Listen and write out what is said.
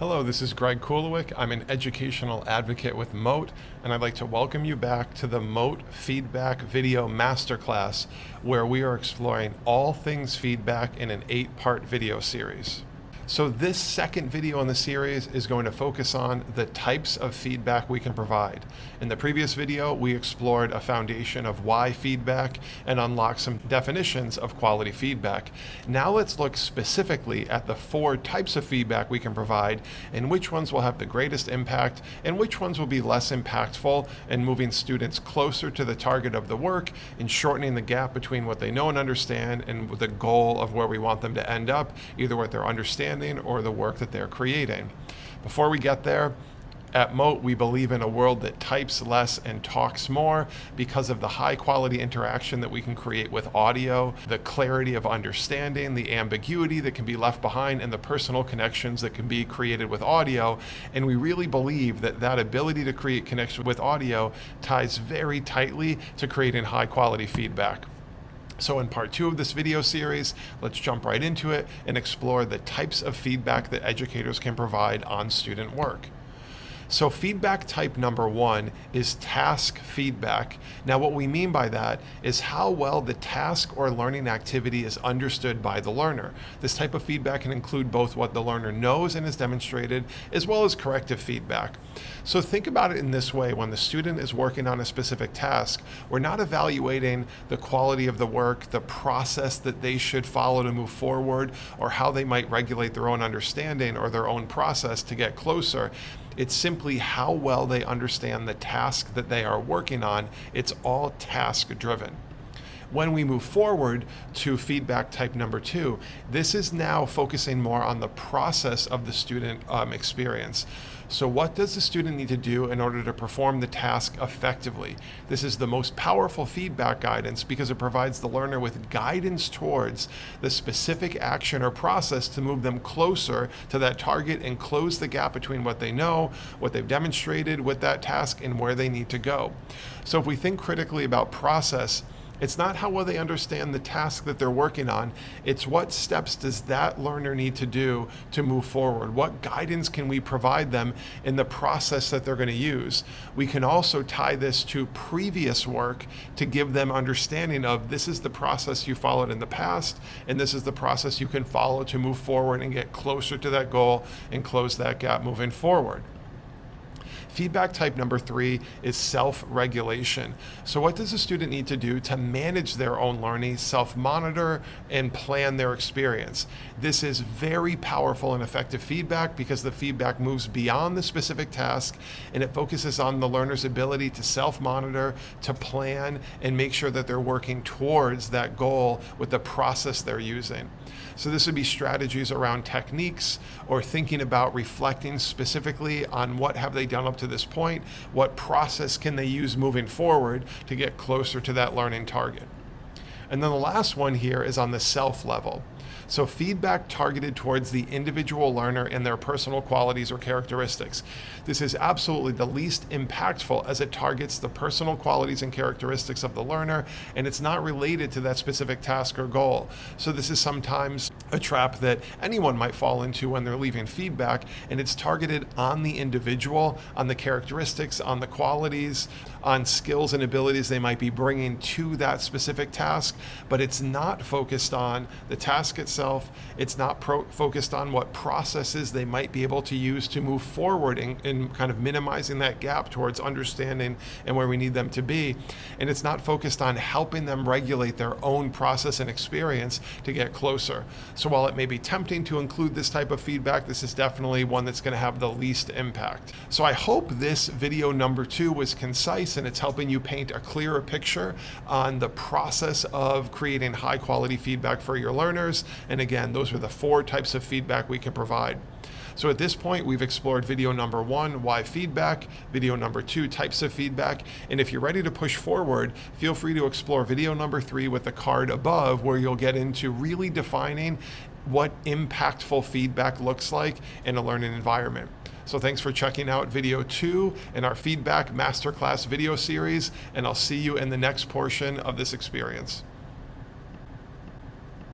Hello, this is Greg Kulowick. I'm an educational advocate with Mote, and I'd like to welcome you back to the Mote Feedback Video Masterclass, where we are exploring all things feedback in an 8-part video series. So this second video in the series is going to focus on the types of feedback we can provide. In the previous video, we explored a foundation of why feedback and unlocked some definitions of quality feedback. Now let's look specifically at the 4 types of feedback we can provide and which ones will have the greatest impact and which ones will be less impactful in moving students closer to the target of the work and shortening the gap between what they know and understand and the goal of where we want them to end up, either with their understanding or the work that they're creating. Before we get there, at Mote, we believe in a world that types less and talks more because of the high quality interaction that we can create with audio, the clarity of understanding, the ambiguity that can be left behind, and the personal connections that can be created with audio. And we really believe that that ability to create connection with audio ties very tightly to creating high quality feedback. So in part 2 of this video series, let's jump right into it and explore the types of feedback that educators can provide on student work. So feedback type number 1 is task feedback. Now what we mean by that is how well the task or learning activity is understood by the learner. This type of feedback can include both what the learner knows and has demonstrated, as well as corrective feedback. So think about it in this way: when the student is working on a specific task, we're not evaluating the quality of the work, the process that they should follow to move forward, or how they might regulate their own understanding or their own process to get closer. It's simply how well they understand the task that they are working on. It's all task driven. When we move forward to feedback type number 2, this is now focusing more on the process of the student experience. So what does the student need to do in order to perform the task effectively? This is the most powerful feedback guidance because it provides the learner with guidance towards the specific action or process to move them closer to that target and close the gap between what they know, what they've demonstrated with that task, and where they need to go. So if we think critically about process, it's not how well they understand the task that they're working on. It's what steps does that learner need to do to move forward? What guidance can we provide them in the process that they're going to use? We can also tie this to previous work to give them understanding of this is the process you followed in the past, and this is the process you can follow to move forward and get closer to that goal and close that gap moving forward. Feedback type number 3 is self-regulation. So what does a student need to do to manage their own learning, self-monitor, and plan their experience? This is very powerful and effective feedback because the feedback moves beyond the specific task and it focuses on the learner's ability to self-monitor, to plan, and make sure that they're working towards that goal with the process they're using. So this would be strategies around techniques or thinking about reflecting specifically on what have they done up to this point, what process can they use moving forward to get closer to that learning target. And then the last one here is on the self level. So feedback targeted towards the individual learner and their personal qualities or characteristics. This is absolutely the least impactful as it targets the personal qualities and characteristics of the learner, and it's not related to that specific task or goal. So this is sometimes a trap that anyone might fall into when they're leaving feedback, and it's targeted on the individual, on the characteristics, on the qualities, on skills and abilities they might be bringing to that specific task, but it's not focused on the task itself. It's not focused on what processes they might be able to use to move forward in kind of minimizing that gap towards understanding and where we need them to be. And it's not focused on helping them regulate their own process and experience to get closer. So while it may be tempting to include this type of feedback, this is definitely one that's going to have the least impact. So I hope this video number 2 was concise and it's helping you paint a clearer picture on the process of creating high quality feedback for your learners. And again, those are the 4 types of feedback we can provide. So at this point, we've explored video number 1, why feedback, video number 2, types of feedback. And if you're ready to push forward, feel free to explore video number 3 with the card above, where you'll get into really defining what impactful feedback looks like in a learning environment. So thanks for checking out video 2 in our Feedback Masterclass video series, and I'll see you in the next portion of this experience.